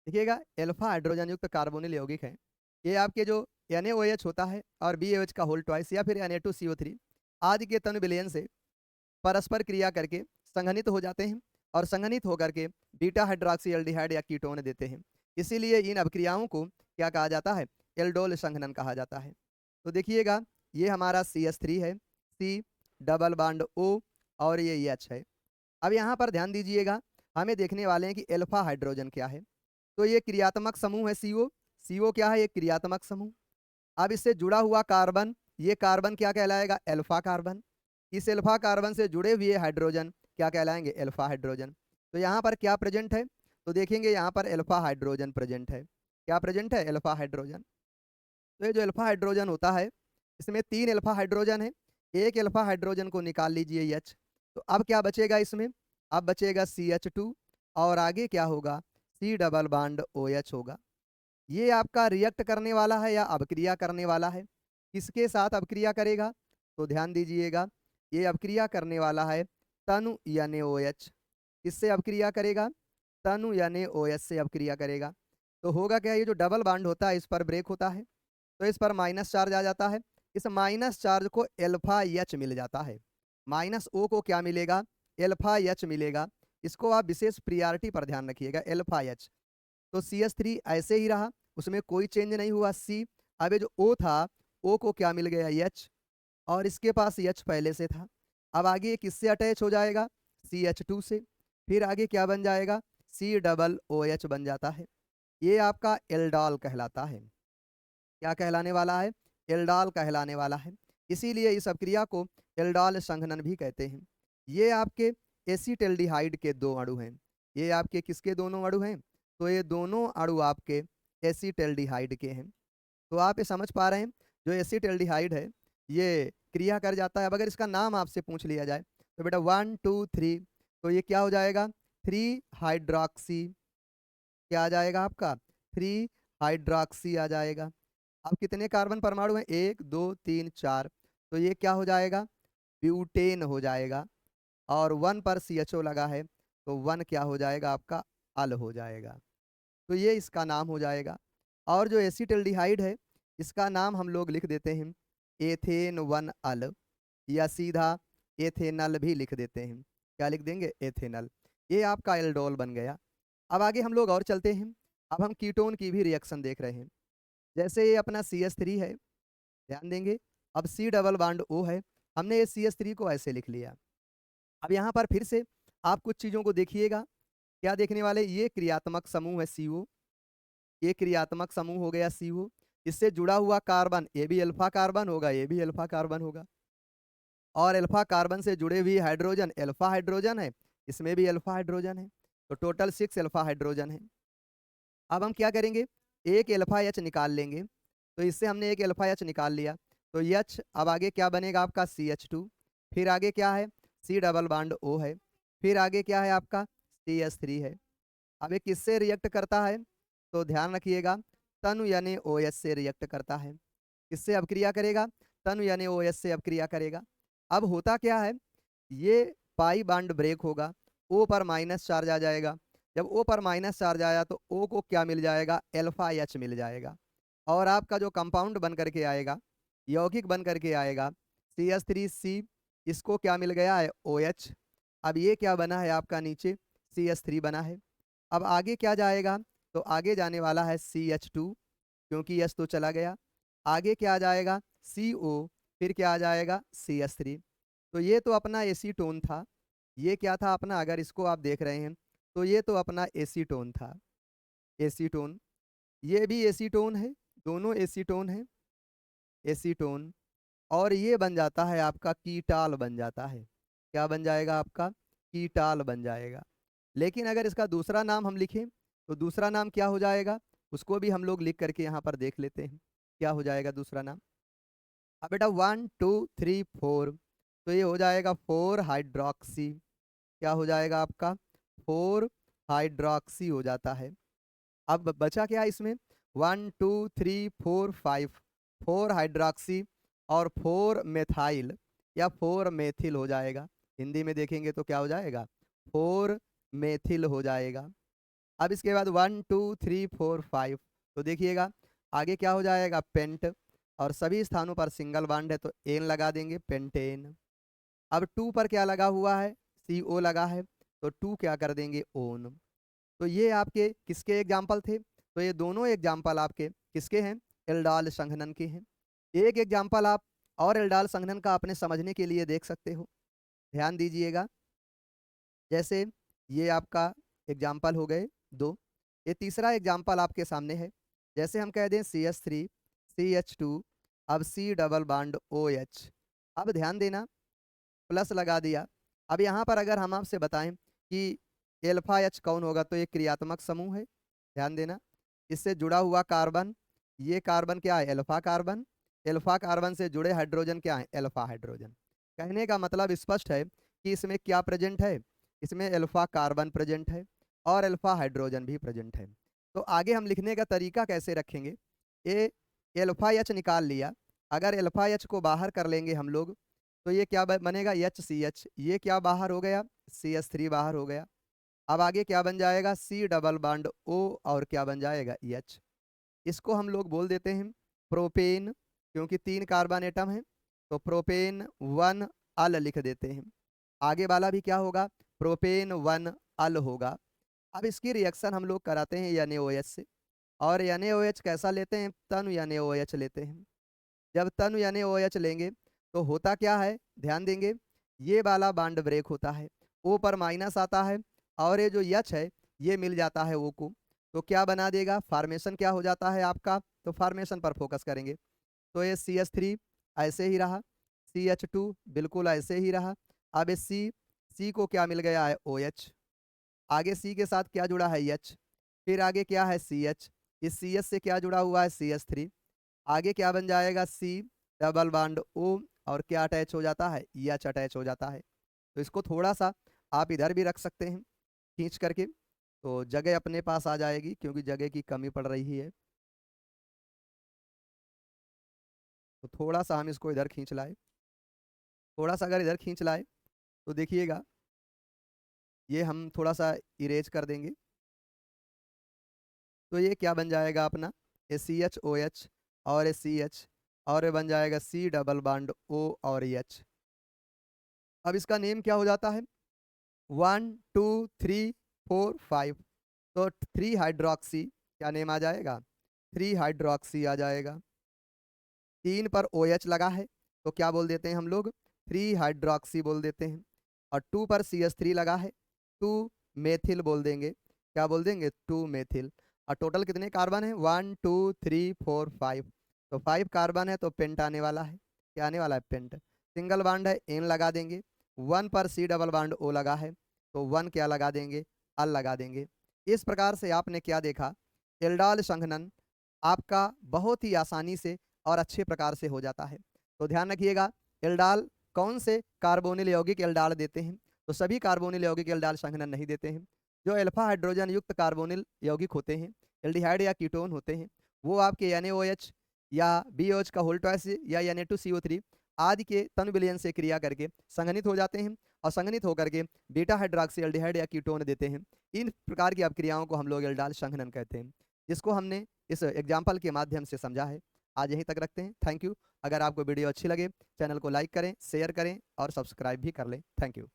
देखिएगा alpha hydrogen युक्त carbonyl यौगिक है। ये आपके जो NaOH होता है और BaOH का होल ट्वाइस या फिर Na2CO3 आदि के तनु विलयन से परस्पर क्रिया करके संघनित हो जाते हैं और संघनित होकर के बीटा हाइड्रोक्सी एल्डिहाइड या कीटोन देते हैं। इसीलिए इन अभिक्रियाओं को क्या कहा जाता है? एल्डोल संघनन कहा जाता है। तो देखिएगा ये हमारा CH3 है, C डबल बॉन्ड O और ये H है। अब यहाँ पर ध्यान दीजिएगा, हमें देखने वाले हैं कि एल्फा हाइड्रोजन क्या है। तो ये क्रियात्मक समूह है CO। CO क्या है? ये क्रियात्मक समूह। अब इससे जुड़ा हुआ कार्बन, ये कार्बन क्या कहलाएगा? Alpha carbon. इस एल्फा कार्बन से जुड़े हुए हाइड्रोजन क्या कहलाएंगे? Alpha hydrogen. तो यहाँ पर क्या प्रेजेंट है? तो देखेंगे यहाँ पर एल्फा हाइड्रोजन प्रेजेंट है। क्या प्रेजेंट है? Alpha hydrogen. तो ये जो एल्फा हाइड्रोजन होता है, इसमें 3 एल्फा हाइड्रोजन है। एक एल्फा हाइड्रोजन को निकाल लीजिए H। तो अब क्या बचेगा इसमें? अब बचेगा CH2 और आगे क्या होगा? C डबल बॉन्ड OH होगा। ये आपका रिएक्ट करने वाला है या अभिक्रिया करने वाला है? किसके साथ अभिक्रिया करेगा? तो ध्यान दीजिएगा, ये अभिक्रिया करने वाला है तनु यानी OH। किससे अभिक्रिया करेगा? तनु यानी OH से अभिक्रिया करेगा। तो होगा क्या? ये जो डबल बॉन्ड होता है इस पर ब्रेक होता है, तो इस पर माइनस चार्ज आ जाता है। इस माइनस चार्ज को एल्फा H मिल जाता है। माइनस O को क्या मिलेगा? एल्फा H मिलेगा। इसको आप विशेष प्रियॉरिटी पर ध्यान रखिएगा, एल्फा H। तो CH3 ऐसे ही रहा, उसमें कोई चेंज नहीं हुआ C। अब ये जो O था, O को क्या मिल गया? H। और इसके पास H पहले से था। अब आगे ये किससे अटैच हो जाएगा? CH2 से। फिर आगे क्या बन जाएगा? C डबल OH बन जाता है। ये आपका एल्डॉल कहलाता है। क्या कहलाने वाला है? एल्डॉल कहलाने वाला है। इसीलिए इस अभिक्रिया को एल्डॉल संघनन भी कहते हैं। ये आपके एसीटल्डिहाइड के 2 अणु हैं। ये आपके किसके दोनों अणु हैं? तो ये दोनों अणु आपके एसीटल्डिहाइड के हैं। तो आप ये समझ पा रहे हैं, जो एसीटल्डिहाइड है ये क्रिया कर जाता है। अब अगर इसका नाम आपसे पूछ लिया जाए तो बेटा 1 2 3, तो ये क्या हो जाएगा? 3 हाइड्रोक्सी। क्या आ जाएगा आपका? 3 हाइड्रोक्सी आ जाएगा। अब कितने कार्बन परमाणु हैं? 1 2 3 4। तो ये क्या हो जाएगा? ब्यूटेन हो जाएगा। और 1 पर CHO लगा है, तो 1 क्या हो जाएगा आपका? अल हो जाएगा। तो ये इसका नाम हो जाएगा। और जो एसीटल्डिहाइड है, इसका नाम हम लोग लिख देते हैं एथेन 1 अल, या सीधा एथेनल भी लिख देते हैं। क्या लिख देंगे? एथेनल। ये आपका एल्डोल बन गया। अब आगे हम लोग और चलते हैं। अब हम कीटोन की भी रिएक्शन देख रहे हैं। जैसे ये अपना CH3 है, ध्यान देंगे। अब C डबल बॉन्ड O है। हमने ये CH3 को ऐसे लिख लिया। अब यहाँ पर फिर से आप कुछ चीज़ों को देखिएगा। क्या देखने वाले? ये क्रियात्मक समूह है CO। ये क्रियात्मक समूह हो गया CO। इससे जुड़ा हुआ कार्बन, ये भी अल्फा कार्बन होगा, ये भी अल्फा कार्बन होगा। और अल्फा कार्बन से जुड़े हुए हाइड्रोजन अल्फा हाइड्रोजन है, इसमें भी अल्फा हाइड्रोजन है। तो टोटल 6 अल्फा हाइड्रोजन है। अब हम क्या करेंगे? एक अल्फा H निकाल लेंगे। तो इससे हमने एक अल्फा H निकाल लिया। तो H, अब आगे क्या बनेगा आपका? CH2। फिर आगे क्या है? C डबल बॉन्ड O है। फिर आगे क्या है आपका? CH3 है। अब ये किससे रिएक्ट करता है? तो ध्यान रखिएगा, तनु यानी OH से रिएक्ट करता है। किससे अभिक्रिया करेगा? तनु यानी OH से अभिक्रिया करेगा। अब होता क्या है? ये पाई बॉन्ड ब्रेक होगा, O पर माइनस चार्ज आ जाएगा। जब O पर माइनस चार्ज आया तो O को क्या मिल जाएगा? एल्फा H मिल जाएगा। और आपका जो कंपाउंड बन करके आएगा, यौगिक बन करके आएगा CH3C, इसको क्या मिल गया है? OH। अब ये क्या बना है आपका? नीचे CH3 बना है। अब आगे क्या जाएगा? तो आगे जाने वाला है CH2, क्योंकि H तो चला गया। आगे क्या आ जाएगा? CO। फिर क्या आ जाएगा? CH3। तो ये तो अपना एसीटोन था। ये क्या था अपना? अगर इसको आप देख रहे हैं तो ये तो अपना एसीटोन था। एसीटोन। ये भी एसीटोन है, दोनों एसीटोन है। एसीटोन। और ये बन जाता है आपका कीटाल बन जाता है। क्या बन जाएगा आपका? कीटाल बन जाएगा। लेकिन अगर इसका दूसरा नाम हम लिखें तो दूसरा नाम क्या हो जाएगा? उसको भी हम लोग लिख करके यहाँ पर देख लेते हैं। क्या हो जाएगा दूसरा नाम? अब बेटा 1 2 3 4, तो ये हो जाएगा 4 हाइड्रोक्सी। क्या हो जाएगा आपका? 4 हाइड्रोक्सी हो जाता है। अब बचा क्या इसमें? 1 2 3 4 5, 4 हाइड्रोक्सी और 4 मेथाइल या 4 मेथिल हो जाएगा। हिंदी में देखेंगे तो क्या हो जाएगा? 4 मेथिल हो जाएगा। अब इसके बाद 1 2 3 4 5, तो देखिएगा आगे क्या हो जाएगा, पेंट, और सभी स्थानों पर सिंगल बॉन्ड है तो एन लगा देंगे, पेंटेन। अब 2 पर क्या लगा हुआ है, CO लगा है, तो 2 क्या कर देंगे, ओन। तो ये आपके किसके एग्जाम्पल थे, तो ये दोनों एग्जाम्पल आपके किसके हैं, एल्डाल संघनन के हैं। एक एग्जाम्पल आप और एल्डाल संघनन का अपने समझने के लिए देख सकते हो, ध्यान दीजिएगा। जैसे ये आपका एग्जाम्पल हो गए 2, ये तीसरा एग्जाम्पल आपके सामने है। जैसे हम कह दें CH3 CH2, अब C डबल बॉन्ड OH। अब ध्यान देना, प्लस लगा दिया। अब यहाँ पर अगर हम आपसे बताएं कि एल्फा H कौन होगा, तो ये क्रियात्मक समूह है, ध्यान देना। इससे जुड़ा हुआ कार्बन, ये कार्बन क्या है, एल्फा कार्बन। एल्फा कार्बन से जुड़े हाइड्रोजन क्या है, एल्फा हाइड्रोजन। कहने का मतलब स्पष्ट है कि इसमें क्या प्रेजेंट है, इसमें एल्फा कार्बन प्रेजेंट है और एल्फा हाइड्रोजन भी प्रेजेंट है। तो आगे हम लिखने का तरीका कैसे रखेंगे, ये एल्फा H निकाल लिया, अगर एल्फा H को बाहर कर लेंगे हम लोग, तो ये क्या बनेगा, HCH, ये क्या बाहर हो गया, CH3 बाहर हो गया। अब आगे क्या बन जाएगा, C डबल बॉन्ड O, और क्या बन जाएगा, H। इसको हम लोग बोल देते हैं प्रोपेन, क्योंकि 3 कार्बन एटम है, तो प्रोपेन 1 अल लिख देते हैं। आगे वाला भी क्या होगा, प्रोपेन 1 अल होगा। अब इसकी रिएक्शन हम लोग कराते हैं NaOH से, और NaOH कैसा लेते हैं, तनु NaOH लेते हैं। जब तनु NaOH लेंगे तो होता क्या है, ध्यान देंगे, ये वाला बॉन्ड ब्रेक होता है, O पर माइनस आता है, और ये जो H है ये मिल जाता है O को, तो क्या बना देगा, फार्मेशन क्या हो जाता है आपका, तो फार्मेशन पर फोकस करेंगे। तो ये CH3 ऐसे ही रहा, CH2 बिल्कुल ऐसे ही रहा। अब ये C को क्या मिल गया है, OH। आगे C के साथ क्या जुड़ा है, H। फिर आगे क्या है, CH, इस CH से क्या जुड़ा हुआ है, CH3। आगे क्या बन जाएगा, C डबल बॉन्ड O, और क्या अटैच हो जाता है, H अटैच हो जाता है। तो इसको थोड़ा सा आप इधर भी रख सकते हैं खींच करके, तो जगह अपने पास आ जाएगी, क्योंकि जगह की कमी पड़ रही है। तो थोड़ा सा हम इसको इधर खींच लाए, थोड़ा सा अगर इधर खींच लाए तो देखिएगा ये हम थोड़ा सा इरेज कर देंगे, तो ये क्या बन जाएगा अपना, CHOH और CH, और ये बन जाएगा C डबल बॉन्ड O और H। अब इसका नेम क्या हो जाता है, 1 2 3 4 5, तो 3 हाइड्रोक्सी क्या नेम आ जाएगा, 3 हाइड्रोक्सी आ जाएगा। 3 पर OH लगा है तो क्या बोल देते हैं हम लोग, 3 हाइड्रोक्सी बोल देते हैं। और 2 पर CH3 लगा है, 2 मेथिल बोल देंगे, क्या बोल देंगे, 2 मेथिल। और टोटल कितने कार्बन है, 1 2 3 4 5, तो 5 कार्बन है, तो पेंट आने वाला है, क्या आने वाला है, पेंट। सिंगल बॉन्ड है, एन लगा देंगे। 1 पर C डबल बॉन्ड O लगा है, तो 1 क्या लगा देंगे, अल लगा देंगे। इस प्रकार से आपने क्या देखा, एल्डाल संघनन आपका बहुत ही आसानी से और अच्छे प्रकार से हो जाता है। तो ध्यान रखिएगा, एल्डाल कौन से कार्बोनिल यौगिक एल्डाल देते हैं, तो सभी कार्बोनिल यौगिक एल्डाल संघनन नहीं देते हैं। जो अल्फा हाइड्रोजन युक्त कार्बोनिल यौगिक होते हैं, एल्डिहाइड या कीटोन होते हैं, वो आपके NaOH या BOH का होल ट्वाइस या Na2CO3 आदि के तनु विलयन से क्रिया करके संघनित हो जाते हैं, और संघनित होकर के बीटा हाइड्रोक्सी एल्डिहाइड या कीटोन देते हैं। इन प्रकार की अपक्रियाओं को हम लोग एल्डाल संघनन कहते हैं, जिसको हमने इस एग्जाम्पल के माध्यम से समझा है। आज यहीं तक रखते हैं, थैंक यू। अगर आपको वीडियो अच्छी लगे, चैनल को लाइक करें, शेयर करें और सब्सक्राइब भी कर लें। Thank you.